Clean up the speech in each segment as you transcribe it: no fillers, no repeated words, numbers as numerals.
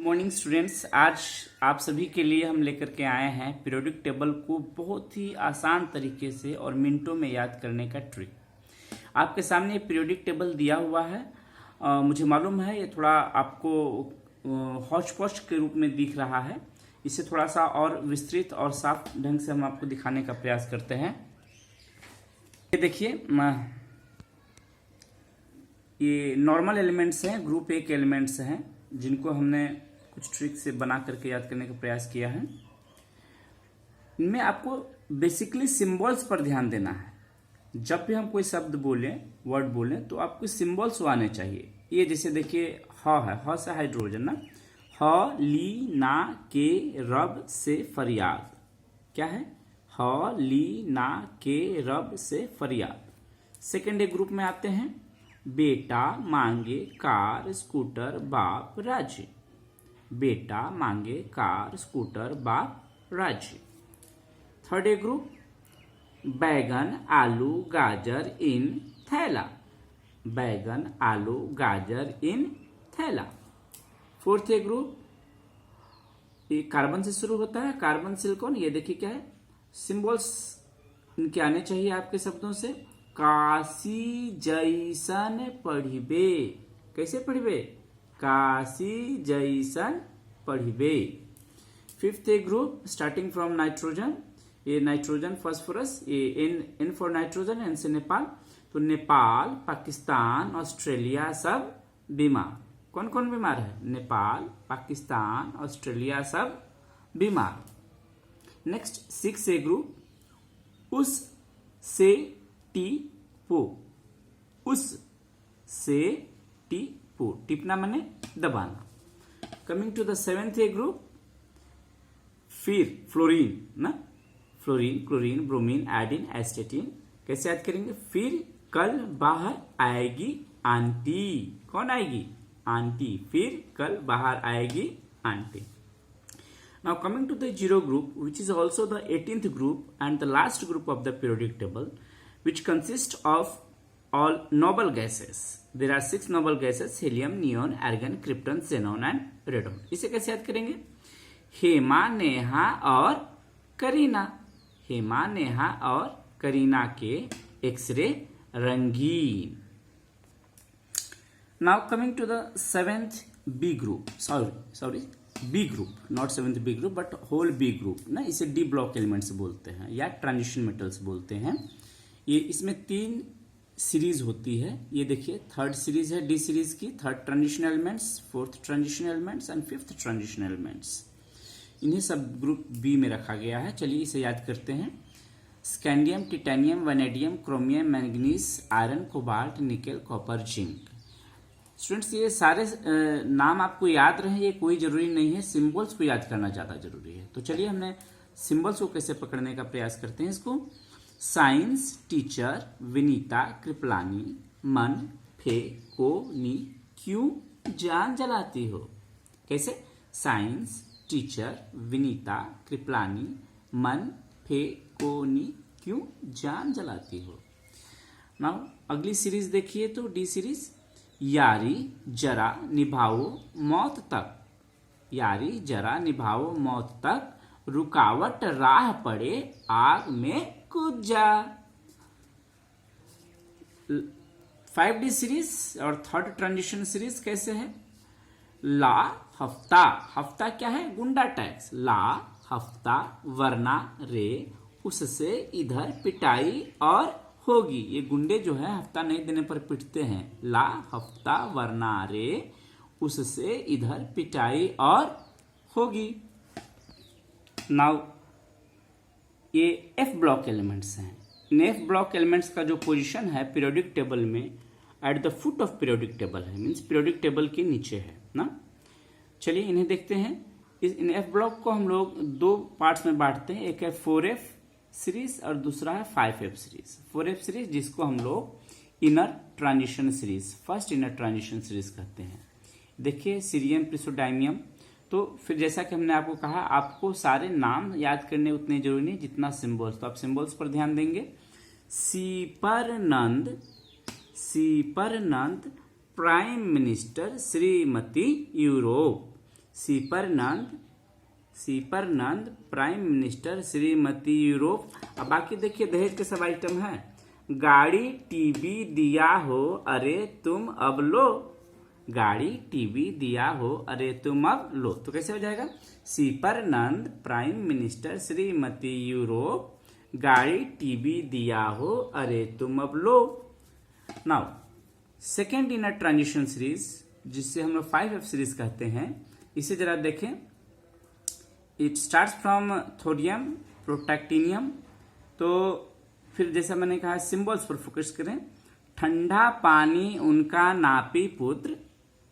Morning students, आज आप सभी के लिए हम लेकर के आए हैं पीरियोडिक टेबल को बहुत ही आसान तरीके से और मिनटों में याद करने का ट्रिक। आपके सामने पीरियोडिक टेबल दिया हुआ है। मुझे मालूम है ये थोड़ा आपको हौच पौच के रूप में दिख रहा है। इसे थोड़ा सा और विस्तृत और साफ ढंग से हम आपको दिखाने का प्रयास करते हैं। ये देखिए, ये नॉर्मल एलिमेंट्स हैं, ग्रुप ए के एलिमेंट्स हैं, जिनको हमने कुछ ट्रिक से बना करके याद करने का प्रयास किया है। इनमें आपको बेसिकली सिंबल्स पर ध्यान देना है। जब भी हम कोई शब्द बोलें, वर्ड बोलें, तो आपको सिंबल्स आने चाहिए। ये जैसे देखिए, ह है, ह से हाइड्रोजन ना, ह ली ना के रब से फरियाद। क्या है? ह ली ना के रब से फरियाद। सेकेंड ग्रुप में आते हैं, बेटा मांगे कार स्कूटर बाप राज्य। बेटा मांगे कार स्कूटर बाप राज्य। थर्ड ग्रुप, बैगन आलू गाजर इन थैला। बैगन आलू गाजर इन थैला। फोर्थ ग्रुप, ये कार्बन से शुरू होता है, कार्बन सिलिकॉन। ये देखिए क्या है, सिंबल्स इनके आने चाहिए आपके शब्दों से। काशी जैसन पढ़िबे। कैसे पढ़िबे? काशी जैसन पढ़िबे। Fifth group, starting from nitrogen. ये नाइट्रोजन, फास्फोरस, ये एन फॉर नाइट्रोजन, एन से नेपाल। तो नेपाल, पाकिस्तान, ऑस्ट्रेलिया सब बीमार। कौन कौन बीमार है? नेपाल, पाकिस्तान, ऑस्ट्रेलिया सब बीमार। नेक्स्ट सिक्स ग्रुप, उस से टी पो। उस से टी पो, टिपना माने दबाना। Coming to the seventh group, फिर फ्लोरीन ना, fluorine, chlorine, bromine, iodine, astatine. कैसे याद करेंगे? फिर कल बाहर आएगी आंटी। कौन आएगी? आंटी। फिर कल बाहर आएगी aunty. Now coming to the zero group, which is also the 18th group and the last group of the periodic table, which consists of all noble gases. There are 6 noble gases: helium, neon, argon, krypton, xenon and radon. इसे कैसे याद करेंगे? हेमा, नेहा और करीना। हेमा, नेहा और करीना के x ray रंगीन। Now coming to the 7th B group. Sorry. B group, not seventh B group but whole B group ना, इसे डी ब्लॉक एलिमेंट्स बोलते हैं या ट्रांजिशन मेटल्स बोलते हैं। ये इसमें 3 सीरीज होती है। ये देखिए, थर्ड सीरीज है डी सीरीज की, third transition elements, fourth transition elements and fifth transition elements. इन्हें सब ग्रुप बी में रखा गया है। चलिए इसे याद करते हैं। Scandium, titanium, vanadium, chromium, manganese, iron, cobalt, nickel, copper, zinc. Students, ये सारे नाम आपको याद रहे ये कोई जरूरी नहीं है, सिंबल्स को याद करना ज्यादा जरूरी है। तो चलिए हमने सिंबल्स को कैसे पकड़ने का प्रयास करते हैं इसको। साइंस टीचर विनीता कृपलानी, मन फे को नी क्यों जान जलाती हो। कैसे? साइंस टीचर विनीता कृपलानी, मन फे को नी क्यों जान जलाती हो। नाउ अगली सीरीज देखिए, तो डी सीरीज, यारी जरा निभाओ मौत तक। यारी जरा निभाओ मौत तक, रुकावट राह पड़े आग में कूद जा। 5D सीरीज और थर्ड ट्रांजिशन सीरीज कैसे है? ला हफ्ता, हफ्ता क्या है? गुंडा टैक्स। ला हफ्ता वरना रे, उससे इधर पिटाई और होगी। ये गुंडे जो है हफ्ता नहीं देने पर पिटते हैं। ला हफ्ता वरना रे, उससे इधर पिटाई और होगी। नाउ ये एफ ब्लॉक एलिमेंट्स हैं। इन एफ ब्लॉक एलिमेंट्स का जो पोजीशन है पीरियोडिक टेबल में, eight the foot of periodic table है, मीन्स पीरियोडिक टेबल के नीचे है ना। चलिए इन्हें देखते हैं। इन एफ ब्लॉक को हम लोग 2 पार्ट्स में बांटते हैं। एक है 4F सीरीज और दूसरा है 5F सीरीज। 4F सीरीज जिसको हम लोग inner transition series, first inner transition series कहते हैं। देखिए, सीरियम, प्रिसोडाइमियम। तो फिर जैसा कि हमने आपको कहा, आपको सारे नाम याद करने उतने जरूरी नहीं जितना सिंबल्स। तो आप सिंबल्स पर ध्यान देंगे। सीपरनंद, सीपरनंद प्राइम मिनिस्टर श्रीमती यूरोप। सीपरनंद प्राइम मिनिस्टर श्रीमती यूरोप। अब बाकी देखिए दहेज के सब आइटम है। गाड़ी टीवी दिया हो अरे तुम अब लो, गाड़ी टीवी दिया हो अरे तुम अब लो। तो कैसे हो जाएगा? सीपरनंद प्राइम मिनिस्टर श्रीमती यूरोप, गाड़ी टीवी दिया हो अरे तुम अब लो। Now second in a transition series, जिससे हम लोग 5F सीरीज कहते हैं, इसे जरा देखें। It starts from thorium protactinium. तो फिर जैसा मैंने कहा सिंबल्स पर फोकस करें। ठंडा पानी उनका नापी पुत्र,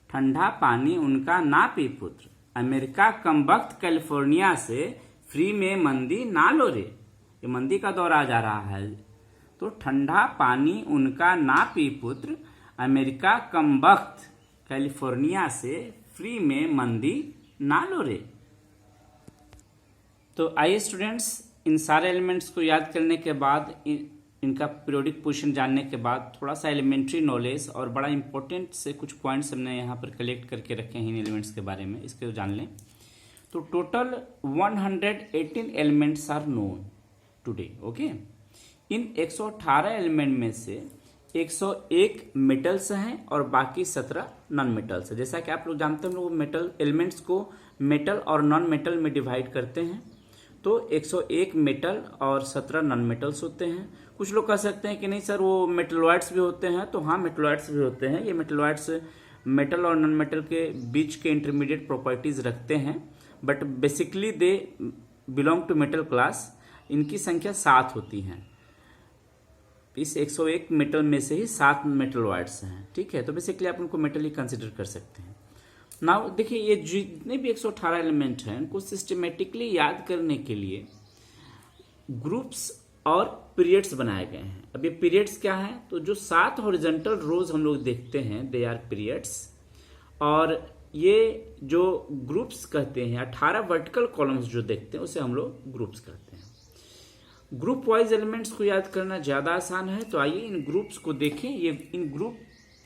ठंडा पानी उनका नापी पुत्र, अमेरिका कमबख्त कैलिफोर्निया से फ्री में मंदी ना लो रे। ये मंदी का दौर आ जा रहा है। तो ठंडा पानी उनका नापी पुत्र, अमेरिका कमबख्त कैलिफोर्निया से फ्री में मंदी ना लो रे। तो आइए स्टूडेंट्स, इन सारे एलिमेंट्स को याद करने के बाद, इनका पीरियोडिक पोजीशन जानने के बाद, थोड़ा सा एलिमेंट्री नॉलेज और बड़ा इंपॉर्टेंट से कुछ पॉइंट्स हमने यहाँ पर कलेक्ट करके रखे हैं इन एलिमेंट्स के बारे में, इसको जान लें। तो total 118 elements are known today. Okay, इन 118 एलिमेंट में से 101 मेटल्स हैं और बाकी 17 नॉन मेटल्स है। जैसा कि आप लोग जानते हैं, हम लोग मेटल एलिमेंट्स को मेटल और नॉन मेटल में डिवाइड करते हैं। तो 101 मेटल और 17 नॉन मेटल्स होते हैं। कुछ लोग कह सकते हैं कि नहीं सर वो मेटलॉइड्स भी होते हैं। तो हाँ, मेटलॉइड्स भी होते हैं। ये मेटलॉइड्स मेटल और नॉन मेटल के बीच के इंटरमीडिएट प्रॉपर्टीज रखते हैं, but basically they belong to metal class. इनकी संख्या 7 होती है। इस 101 मेटल में से ही 7 मेटलॉइड्स हैं। ठीक है, तो बेसिकली आप उनको मेटल ही कंसिडर कर सकते हैं। नाउ देखिए, ये जितने भी 118 एलिमेंट हैं, उनको सिस्टमेटिकली याद करने के लिए ग्रुप्स और पीरियड्स बनाए गए हैं। अब ये पीरियड्स क्या है? तो जो 7 हॉरिजॉन्टल रोज हम लोग देखते हैं, दे आर पीरियड्स। और ये जो ग्रुप्स कहते हैं, 18 वर्टिकल कॉलम्स जो देखते हैं, उसे हम लोग ग्रुप्स कहते हैं। ग्रुप वाइज एलिमेंट्स को याद करना ज्यादा आसान है। तो आइए इन ग्रुप्स को देखें। ये इन ग्रुप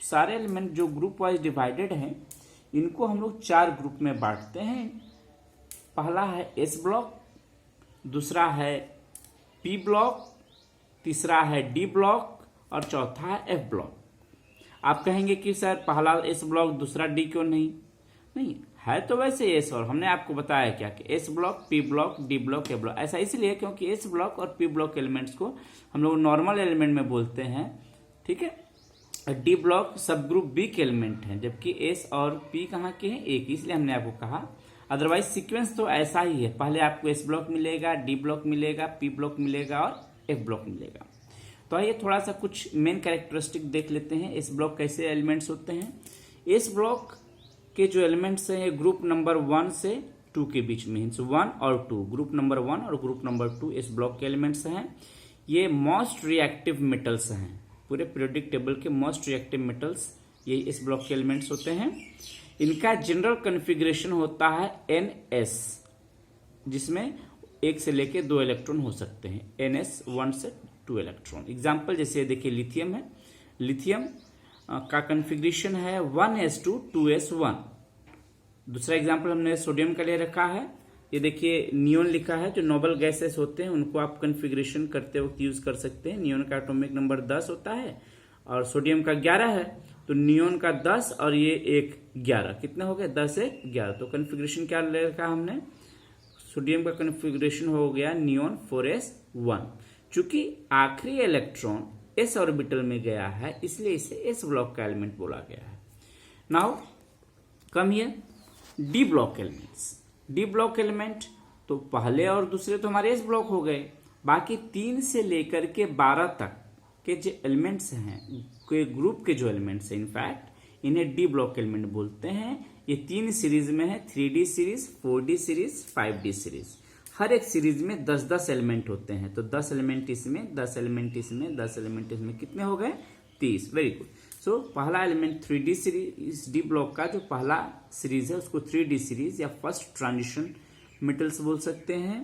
सारे एलिमेंट जो ग्रुप वाइज डिवाइडेड हैं, इनको हम लोग 4 ग्रुप में बांटते हैं। पहला है एस ब्लॉक, दूसरा है पी ब्लॉक, तीसरा है डी ब्लॉक और चौथा है एफ ब्लॉक। आप कहेंगे कि सर पहला एस ब्लॉक दूसरा डी क्यों नहीं है तो वैसे एस, और हमने आपको बताया क्या कि S block, P block, D block, A block. ऐसा इसलिए क्योंकि एस ब्लॉक और पी ब्लॉक एलिमेंट्स को हम लोग नॉर्मल एलिमेंट में बोलते हैं। ठीक है, डी ब्लॉक सब ग्रुप बी के एलिमेंट हैं, जबकि एस और पी कहाँ के हैं? ए की, इसलिए हमने आपको कहा। अदरवाइज सीक्वेंस तो ऐसा ही है, पहले आपको एस ब्लॉक मिलेगा, डी ब्लॉक मिलेगा, पी ब्लॉक मिलेगा और एफ ब्लॉक मिलेगा। तो आइए थोड़ा सा कुछ मेन कैरेक्टरिस्टिक देख लेते हैं। एस ब्लॉक कैसे एलिमेंट्स होते हैं। एस ब्लॉक के जो एलिमेंट्स हैं ग्रुप नंबर 1 से 2 के बीच में, 1 और 2, ग्रुप नंबर 1 और ग्रुप नंबर 2 एस ब्लॉक के एलिमेंट्स हैं। ये मोस्ट रिएक्टिव मेटल्स हैं, पूरे पीरियोडिक टेबल के मोस्ट रिएक्टिव मेटल्स ये इस ब्लॉक के एलिमेंट्स होते हैं। इनका जनरल कॉन्फ़िगरेशन होता है NS, जिसमें 1 से लेके 2 इलेक्ट्रॉन हो सकते हैं। NS 1 से 2 इलेक्ट्रॉन। एग्जाम्पल जैसे देखिए लिथियम है, लिथियम का कॉन्फ़िगरेशन है 1s2 2s1। दूसरा एग्जाम्पल हमने सोडियम का ले रखा है। ये देखिए नियोन लिखा है, जो नोबल गैसेस होते हैं उनको आप कॉन्फ़िगरेशन करते वक्त यूज कर सकते हैं। नियोन का एटॉमिक नंबर 10 होता है और सोडियम का 11 है, तो नियोन का 10 और ये 1 11, कितने हो गए? 10 1 11। तो कॉन्फ़िगरेशन क्या ले रखा हमने? सोडियम का कॉन्फ़िगरेशन हो गया नियोन 4s1। चूंकि आखिरी इलेक्ट्रॉन एस ऑर्बिटल में गया है, इसलिए इसे एस ब्लॉक का एलिमेंट बोला गया है। Now come here D block elements. D block element तो पहले और दूसरे तो हमारे एस ब्लॉक हो गए, बाकी 3 से लेकर के 12 तक के जो एलिमेंट्स हैं, के ग्रुप के जो एलिमेंट्स हैं, इनफैक्ट इन्हें डी ब्लॉक एलिमेंट बोलते हैं। ये 3 सीरीज में है, 3D series, 4D series, 5D series. हर एक सीरीज में 10-10 एलिमेंट होते हैं। तो 10 एलिमेंट इसमें, 10 एलिमेंट इसमें, 10 एलिमेंट इसमें, कितने हो गए? 30। Very good. सो पहला एलिमेंट 3D सीरीज, इस डी ब्लॉक का जो पहला सीरीज है उसको 3D सीरीज या फर्स्ट ट्रांजिशन मेटल्स बोल सकते हैं।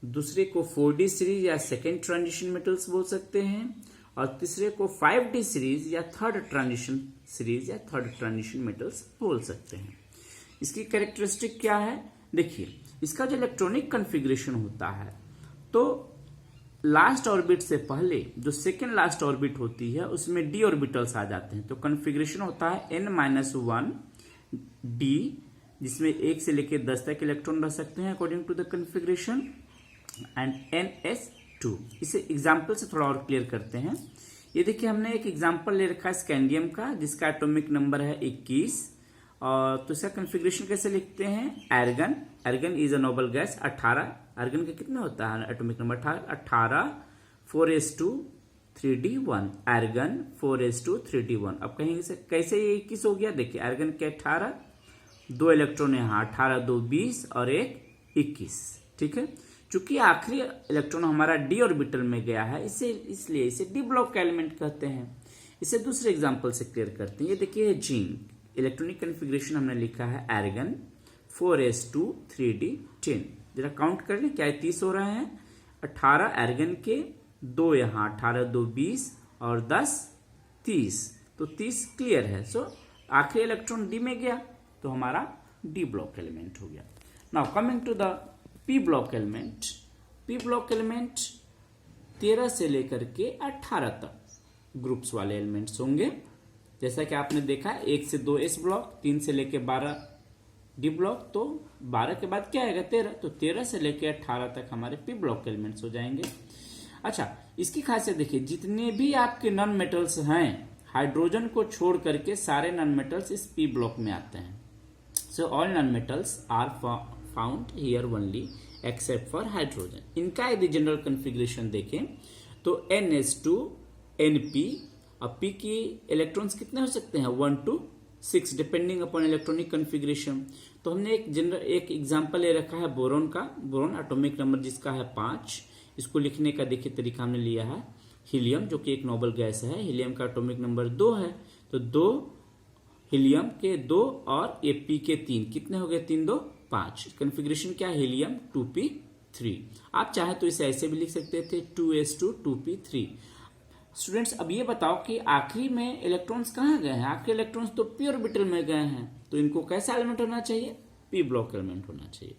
दूसरे को 4D सीरीज या सेकेंड ट्रांजिशन मेटल्स बोल सकते हैं, और तीसरे को 5D सीरीज या थर्ड ट्रांजिशन सीरीज या थर्ड ट्रांजिशन मेटल्स बोल सकते हैं। इसकी कैरेक्टरिस्टिक क्या है, देखिए इसका जो इलेक्ट्रॉनिक कॉन्फ़िगरेशन होता है, तो लास्ट ऑर्बिट से पहले जो सेकेंड लास्ट ऑर्बिट होती है उसमें d ऑर्बिटल्स आ जाते हैं, तो कॉन्फ़िगरेशन होता है n-1 d, जिसमें 1 से लेकर 10 तक इलेक्ट्रॉन रह सकते हैं according to the configuration, and ns2। इसे एग्जाम्पल से थोड़ा और क्लियर करते हैं। ये देखिए हमने एक एग्जाम्पल ले रखा है स्कैंडियम का, जिसका एटॉमिक नंबर है 21, और तो इसका कॉन्फ़िगरेशन कैसे लिखते हैं, argon, argon is a noble gas, 18, argon का कितना होता है atomic number 18, 4s2 3d1, argon 4s2 3d1। अब कहेंगे से कैसे ये 21 हो गया, देखिए आर्गन के 18, 2 इलेक्ट्रॉन यहाँ 18 2 20 और एक 21, ठीक है। चूंकि आखिरी इलेक्ट्रॉन हमारा d ऑर्बिटल में गया है, इसलिए इसे d ब्लॉक का एलिमेंट कहते हैं। इसे दूसरे एग्जाम्पल से क्लियर करते हैं। ये देखिए जिंक, इलेक्ट्रॉनिक कॉन्फ़िगरेशन हमने लिखा है एर्गन 4s2 3d10। जरा काउंट कर ले, क्या 30 हो रहे हैं, 18 एर्गन के, 2 यहाँ 18 2 20 और 10 30, तो 30 क्लियर है। सो आखिरी इलेक्ट्रॉन डी में गया तो हमारा डी ब्लॉक एलिमेंट हो गया। Now coming to the P block element. P block element 13 से लेकर के 18 तक ग्रुप्स वाले एलिमेंट्स होंगे। जैसा कि आपने देखा 1 से 2 एस ब्लॉक, 3 से लेकर 12 डी ब्लॉक, तो 12 के बाद क्या आएगा 13, तो 13 से लेकर 18 तक हमारे पी ब्लॉक एलिमेंट्स हो जाएंगे। अच्छा, इसकी खासियत देखिए, जितने भी आपके नॉन मेटल्स हैं, हाइड्रोजन को छोड़ करके सारे नॉन मेटल्स इस पी ब्लॉक में आते हैं। So all non metals are found here only except for hydrogen. इनका यदि जनरल कॉन्फ़िगरेशन देखें तो NH2 NP, अब P की इलेक्ट्रॉन्स कितने हो सकते हैं, 1 to 6 depending upon electronic configuration. तो हमने एक एग्जांपल ले रखा है बोरोन का, बोरोन एटॉमिक नंबर जिसका है 5। इसको लिखने का देखिए तरीका हमने लिया है हीलियम, जो कि एक नोबल गैस है, हीलियम का एटॉमिक नंबर 2 है, तो 2 हीलियम के 2 और ये पी के 3, कितने हो गए 3 2 5। कॉन्फ़िगरेशन क्या है, हीलियम 2p3। आप चाहे तो इसे ऐसे भी लिख सकते थे 2s2 2p3। स्टूडेंट्स अब ये बताओ कि आखिरी में इलेक्ट्रॉन्स कहाँ गए हैं, आखिरी इलेक्ट्रॉन्स तो पी ऑर्बिटल में गए हैं, तो इनको कैसा एलिमेंट होना चाहिए, पी ब्लॉक एलिमेंट होना चाहिए।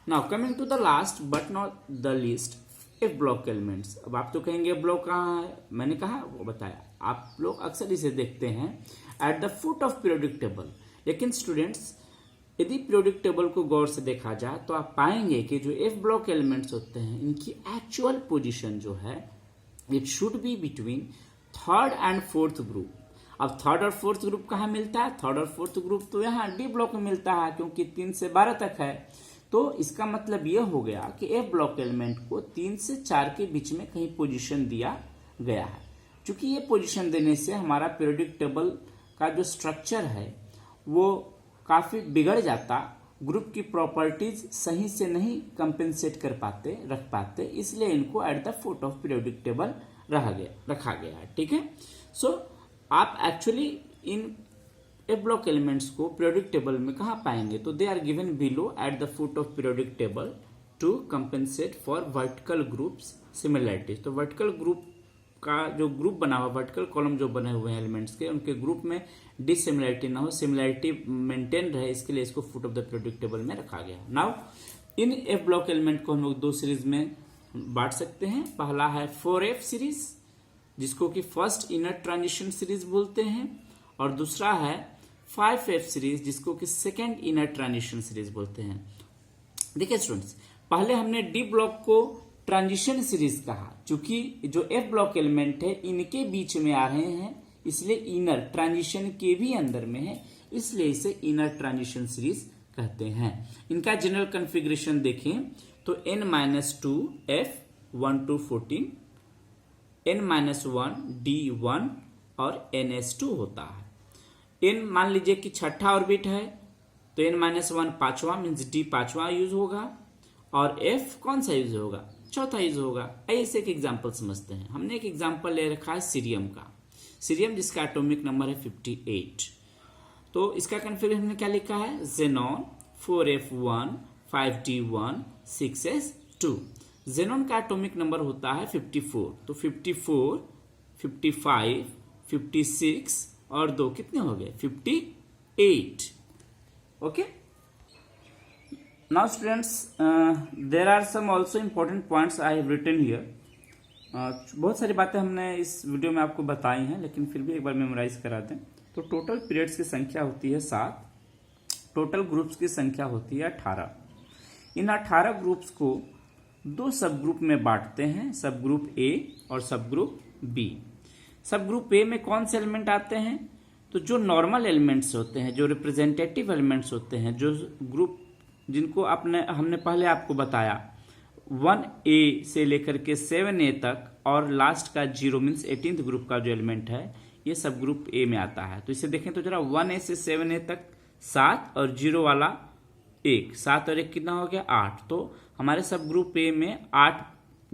Now coming to the last but not the least, F block elements. अब आप तो कहेंगे ब्लॉक कहाँ है, मैंने कहा वो बताया, आप लोग अक्सर इसे देखते हैं eight the foot of periodic table. लेकिन स्टूडेंट्स यदि पीरियोडिक टेबल को गौर से देखा जाए तो आप पाएंगे कि जो एफ ब्लॉक एलिमेंट्स होते हैं इनकी एक्चुअल पोजीशन जो है it should be between third and fourth group. अब थर्ड और फोर्थ ग्रुप कहाँ मिलता है, थर्ड और फोर्थ ग्रुप तो यहाँ डी ब्लॉक में मिलता है, क्योंकि 3 से 12 तक है। तो इसका मतलब यह हो गया कि एफ ब्लॉक एलिमेंट को 3 से 4 के बीच में कहीं पोजीशन दिया गया है। क्योंकि ये पोजीशन देने से हमारा पीरियोडिक टेबल का जो स्ट्रक्चर है वो काफी बिगड़ जाता, ग्रुप की प्रॉपर्टीज सही से नहीं कंपेंसेट कर पाते, रख पाते, इसलिए इनको at the foot of periodic table रखा गया है, ठीक है। सो आप एक्चुअली इन एफ ब्लॉक एलिमेंट्स को पीरियोडिक टेबल में कहाँ पाएंगे, तो they are given below at the foot of periodic table to compensate for vertical groups similarities. तो वर्टिकल ग्रुप का जो ग्रुप बना हुआ, वर्टिकल कॉलम जो बने हुए हैं एलिमेंट्स के, उनके ग्रुप में डिसिमिलरिटी ना हो, सिमिलरिटी मेंटेन रहे, इसके लिए इसको foot of the periodic table में रखा गया। Now in F block element को हम लोग 2 सीरीज में बांट सकते हैं। पहला है 4f सीरीज, जिसको कि फर्स्ट इनर ट्रांजिशन सीरीज बोलते हैं, और दूसरा है 5f सीरीज, जिसको कि सेकेंड इनर ट्रांजिशन सीरीज बोलते हैं। देखिए स्टूडेंट्स, पहले हमने डी ब्लॉक को ट्रांजिशन सीरीज कहा, क्योंकि जो एफ ब्लॉक एलिमेंट है इनके बीच में आ रहे हैं, इसलिए इनर ट्रांजिशन के भी अंदर में है, इसलिए इसे इनर ट्रांजिशन सीरीज कहते हैं। इनका जनरल कॉन्फ़िगरेशन देखें तो n-2 f 1 to 14, n-1 d1 और ns2 होता है। n मान लीजिए कि छठा ऑर्बिट है तो n-1 पांचवा मीन्स d पांचवा यूज होगा, और f कौन सा यूज होगा, चौथा यूज होगा। ऐसे एक एग्जाम्पल समझते हैं। हमने एक एग्जाम्पल ले रखा है सीरियम का, सीरियम जिसका एटॉमिक नंबर है 58। तो इसका कॉन्फ़िगरेशन हमने क्या लिखा है, xenon 4f1 5d1 6s2। Xenon का एटॉमिक नंबर होता है 54, तो 54 55 56 और 2 कितने हो गए 58। Okay, Now students, there are some also important points I have written here. बहुत सारी बातें हमने इस वीडियो में आपको बताई हैं, लेकिन फिर भी एक बार मेमोराइज करा दें। तो टोटल पीरियड्स की संख्या होती है 7, टोटल ग्रुप्स की संख्या होती है 18। इन 18 ग्रुप्स को 2 सब ग्रुप में बांटते हैं, सब ग्रुप ए और सब ग्रुप बी। सब ग्रुप ए में कौन से एलिमेंट आते हैं? तो जो नॉर्मल एलिमेंट्स होते हैं, जो रिप्रेजेंटेटिव एलिमेंट्स होते हैं, जो ग्रुप जिनको हमने पहले आपको बताया 1A से लेकर के 7A तक, और लास्ट का 0 मीन्स 18th ग्रुप का जो एलिमेंट है, ये सब ग्रुप ए में आता है। तो इसे देखें तो जरा 1A से 7A तक 7 और 0 वाला 1, 7 और 1 कितना हो गया? 8। तो हमारे सब ग्रुप ए में 8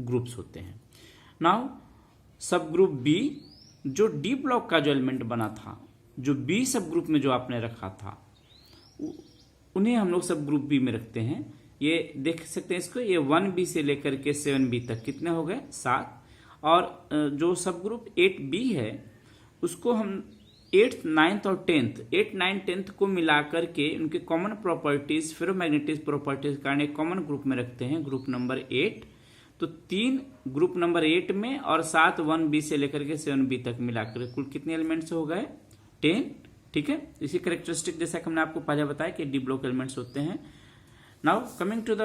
ग्रुप्स होते हैं। नाउ सब ग्रुप बी, जो डी ब्लॉक का जो एलिमेंट बना था, जो बी सब ग्रुप में जो आपने रखा था, उन्हें हम लोग सब ग्रुप बी में रखते हैं। ये देख सकते हैं इसको, ये 1B से लेकर के 7B तक कितने हो गए? 7। और जो सब ग्रुप 8B है, उसको हम 8th, 9th और 10th, 8, 9, 10th को मिलाकर के उनके कॉमन प्रॉपर्टीज, फेरोमैग्नेटिक प्रॉपर्टीज के कारण एक कॉमन ग्रुप में रखते हैं, ग्रुप नंबर 8। तो 3 ग्रुप नंबर 8 में और 7 1B से लेकर के 7B तक मिलाकर कुल कितने एलिमेंट्स हो गए? 10। ठीक है, इसी कैरेक्टरिस्टिक जैसा कि हमने आपको पहले बताया कि डी ब्लॉक एलिमेंट्स होते हैं। Now coming to the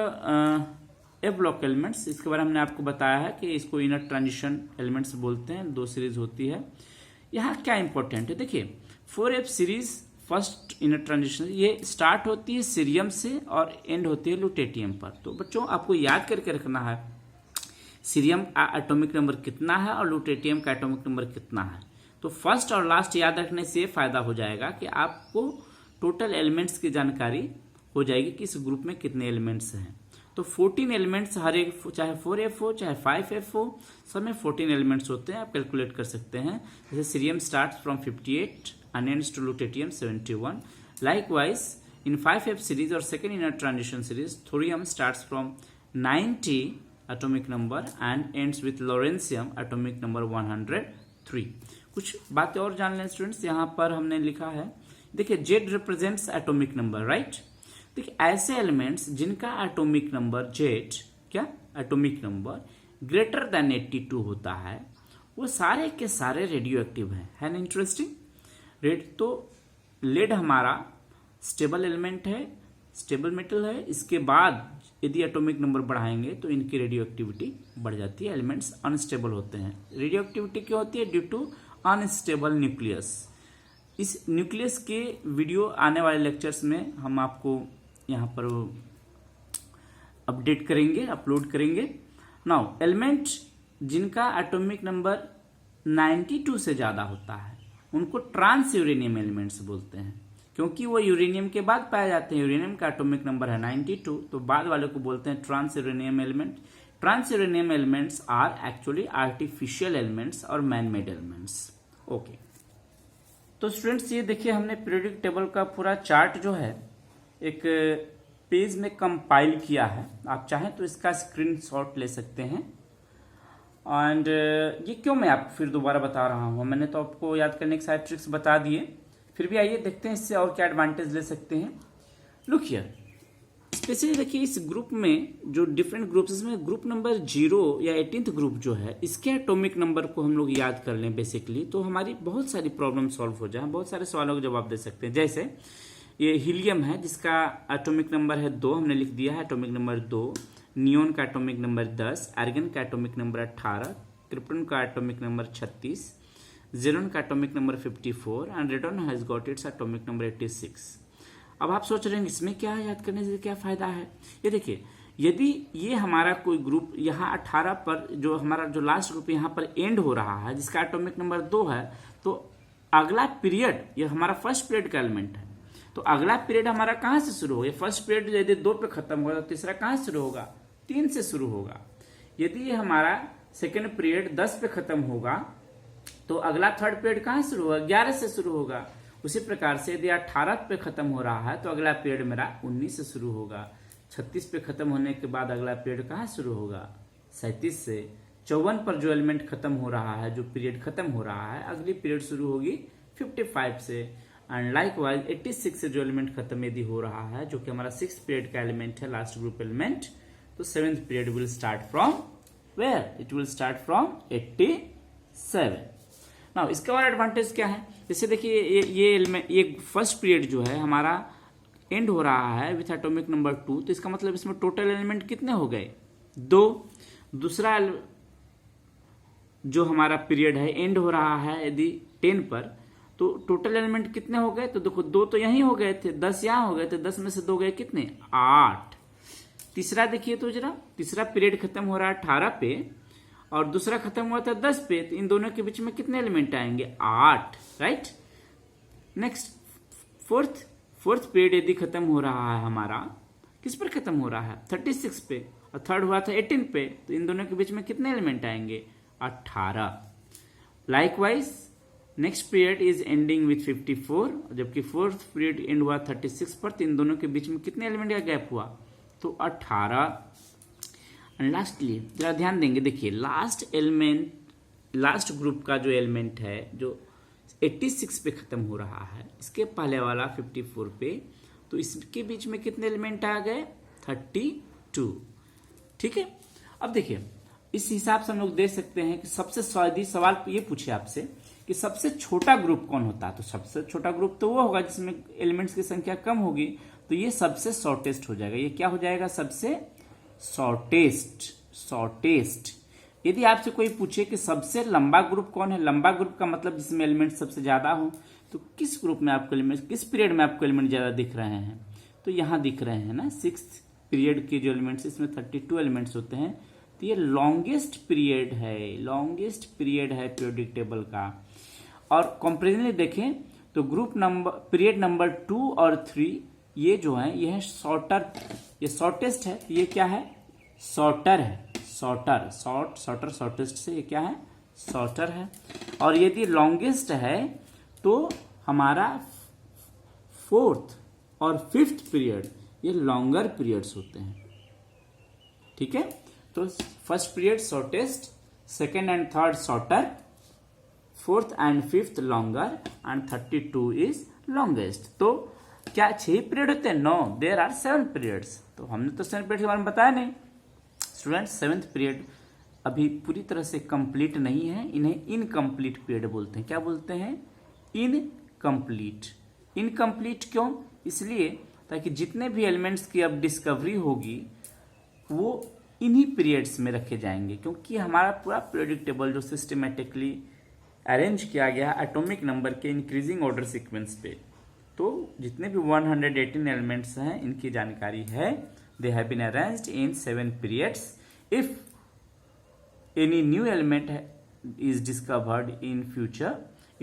A block elements, इसके बारे में हमने आपको बताया है कि इसको इनर ट्रांजिशन एलिमेंट्स बोलते हैं। 2 सीरीज होती है। यहाँ क्या इंपॉर्टेंट है, देखिए 4F series first inner transition, ये स्टार्ट होती है सीरियम से और एंड होती है लुटेटियम पर। तो बच्चों आपको याद करके रखना है सीरियम का एटॉमिक नंबर कितना है और लुटेटियम का एटॉमिक नंबर कितना है। तो फर्स्ट और लास्ट याद रखने से फायदा हो जाएगा कि आपको टोटल एलिमेंट्स की जानकारी हो जाएगी कि इस ग्रुप में कितने एलिमेंट्स हैं। तो 14 एलिमेंट्स हर एक, चाहे 4F हो चाहे 5F हो, सब में 14 एलिमेंट्स होते हैं। आप कैलकुलेट कर सकते हैं। जैसे cerium starts from 58 and ends to lutetium 71. Likewise, in 5F series or second inner transition series, thorium starts from 90 atomic number and ends with lawrencium atomic number 103. कुछ बातें और जान लें स्टूडेंट्स। यहाँ पर हमने लिखा है, देखिए Z represents atomic number, right. देखिए ऐसे एलिमेंट्स जिनका एटॉमिक नंबर Z, क्या एटॉमिक नंबर ग्रेटर देन 82 होता है, वो सारे के सारे रेडियो एक्टिव हैं। है ना इंटरेस्टिंग? रेड तो लेड हमारा स्टेबल एलिमेंट है, स्टेबल मेटल है। इसके बाद यदि एटॉमिक नंबर बढ़ाएंगे तो इनकी रेडियो एक्टिविटी बढ़ जाती है। एलिमेंट्स अनस्टेबल होते हैं। रेडियो एक्टिविटी क्यों होती है? Due to unstable nucleus. इस न्यूक्लियस के वीडियो आने वाले लेक्चर्स में हम आपको यहाँ पर अपडेट करेंगे, अपलोड करेंगे। नाउ एलिमेंट जिनका एटॉमिक नंबर 92 से ज्यादा होता है उनको ट्रांस यूरेनियम एलिमेंट्स बोलते हैं, क्योंकि वो यूरेनियम के बाद पाए जाते हैं। यूरेनियम का एटॉमिक नंबर है 92, तो बाद वाले को बोलते हैं trans uranium element. Trans uranium elements are actually artificial elements और मैन मेड एलिमेंट्स। ओके, तो स्टूडेंट्स ये देखिए हमने पीरियोडिक टेबल का पूरा चार्ट जो है एक पेज में कंपाइल किया है। आप चाहें तो इसका स्क्रीनशॉट ले सकते हैं। एंड ये क्यों मैं आपको फिर दोबारा बता रहा हूँ, मैंने तो आपको याद करने के सारे ट्रिक्स बता दिए, फिर भी आइए देखते हैं इससे और क्या एडवांटेज ले सकते हैं। लुक हियर, स्पेशली देखिए इस ग्रुप में जो डिफरेंट ग्रुप्स में ग्रुप नंबर 0 या 18th ग्रुप जो है, इसके एटॉमिक नंबर को हम लोग याद कर लें बेसिकली, तो हमारी बहुत सारी प्रॉब्लम सॉल्व हो जाए, बहुत सारे सवालों का जवाब दे सकते हैं। जैसे ये हीलियम है जिसका एटॉमिक नंबर है 2, हमने लिख दिया है एटॉमिक नंबर 2। नियोन का एटॉमिक नंबर 10, आर्गन का एटॉमिक नंबर 18, क्रिप्टन का एटॉमिक नंबर 36, जेरोन का atomic number 54 and radon has got its atomic number 86। अब आप सोच रहे हैं इसमें क्या याद करने से क्या फायदा है। ये देखिए यदि ये हमारा कोई ग्रुप यहाँ 18 पर, जो हमारा जो लास्ट ग्रुप यहाँ पर एंड हो रहा है जिसका एटॉमिक नंबर 2 है, तो अगला पीरियड ये हमारा फर्स्ट पीरियड का एलिमेंट है, तो अगला पीरियड हमारा कहाँ से शुरू होगा? फर्स्ट पीरियड यदि 2 पे खत्म होगा तो तीसरा कहाँ से शुरू होगा? 3 से शुरू होगा। यदि ये हमारा सेकेंड पीरियड 10 पे खत्म होगा तो अगला थर्ड पीरियड कहाँ शुरू होगा? 11 से शुरू होगा। उसी प्रकार से यदि 18 पे खत्म हो रहा है तो अगला पीरियड मेरा 19 से शुरू होगा। 36 पे खत्म होने के बाद अगला पीरियड कहाँ शुरू होगा? 37 से। 54 पर जो एलिमेंट खत्म हो रहा है, जो पीरियड खत्म हो रहा है, अगली पीरियड शुरू होगी 55 से। एंड लाइक वाइज 86 से जो एलिमेंट खत्म यदि हो रहा है, जो कि हमारा 6th पीरियड का एलिमेंट है, लास्ट ग्रुप एलिमेंट, तो 7th period will start from where? It will start from 87। Now इसका और एडवांटेज क्या है? जैसे देखिए ये एलिमेंट, ये फर्स्ट पीरियड जो है हमारा एंड हो रहा है विथ एटॉमिक नंबर 2, तो इसका मतलब इसमें टोटल एलिमेंट कितने हो गए? 2। दूसरा जो हमारा पीरियड है एंड हो रहा है यदि 10 पर, तो टोटल एलिमेंट कितने हो गए? तो देखो 2 तो यहीं हो गए थे, 10 यहां हो गए थे, 10 में से 2 गए कितने? 8। तीसरा देखिए तो जरा, तीसरा पीरियड खत्म हो रहा है 18 पे और दूसरा खत्म हुआ था 10 पे, तो इन दोनों के बीच में कितने एलिमेंट आएंगे? 8, राइट। नेक्स्ट फोर्थ पीरियड यदि खत्म हो रहा है हमारा, किस पर खत्म हो रहा है? 36 पे, और थर्ड हुआ था 18 पे, तो इन दोनों के बीच में कितने एलिमेंट आएंगे? 18। Likewise next period is ending with 54, जबकि फोर्थ पीरियड एंड हुआ 36 पर, तो इन दोनों के बीच में कितने एलिमेंट का गैप हुआ? तो 18। एंड लास्टली जरा ध्यान देंगे, देखिए लास्ट एलिमेंट, लास्ट ग्रुप का जो एलिमेंट है जो 86 पे खत्म हो रहा है, इसके पहले वाला 54 पे, तो इसके बीच में कितने एलिमेंट आ गए? 32। ठीक है। अब देखिए इस हिसाब से हम लोग देख सकते हैं कि सबसे सवाल ये पूछे आपसे कि सबसे छोटा ग्रुप कौन होता है, तो सबसे छोटा ग्रुप तो वो होगा जिसमें एलिमेंट्स की संख्या कम होगी, तो ये सबसे शॉर्टेस्ट हो जाएगा। ये क्या हो जाएगा? सबसे शॉर्टेस्ट। यदि आपसे कोई पूछे कि सबसे लंबा ग्रुप कौन है, लंबा ग्रुप का मतलब जिसमें एलिमेंट सबसे ज्यादा हो, तो किस ग्रुप में आपको एलिमेंट, किस पीरियड में आपको एलिमेंट ज्यादा दिख रहे हैं? तो यहां दिख रहे हैं ना, 6th पीरियड के जो एलिमेंट्स, इसमें 32 एलिमेंट्स होते हैं, तो ये लॉन्गेस्ट पीरियड है पीरियोडिक टेबल का। और कंपेरिजनली देखें तो ग्रुप नंबर, पीरियड नंबर 2 और 3 ये जो है ये है शॉर्टर, ये शॉर्टेस्ट है, ये क्या है? शॉर्टर है, शॉर्टेस्ट से ये क्या है? शॉर्टर है। और यदि लॉन्गेस्ट है तो हमारा 4th और 5th पीरियड ये लॉन्गर पीरियड्स होते हैं। ठीक है, तो first period shortest, second and third shorter, 4th and 5th longer, and 32 is longest. तो क्या 6 पीरियड होते हैं? No, there are 7 periods. तो हमने तो 7 पीरियड के बारे में बताया नहीं स्टूडेंट्स। 7th पीरियड अभी पूरी तरह से कंप्लीट नहीं है, इन्हें इनकम्प्लीट पीरियड बोलते हैं। क्या बोलते हैं? इनकम्प्लीट क्यों? इसलिए ताकि जितने भी एलिमेंट्स की अब डिस्कवरी होगी वो इन्हीं पीरियड्स में रखे जाएंगे, क्योंकि हमारा पूरा पीरियोडिक टेबल जो सिस्टमेटिकली अरेंज किया गया एटॉमिक नंबर के इंक्रीजिंग ऑर्डर सीक्वेंस पे, तो जितने भी 118 एलिमेंट्स हैं इनकी जानकारी है। They have been arranged in 7 periods. If any new element is discovered in future,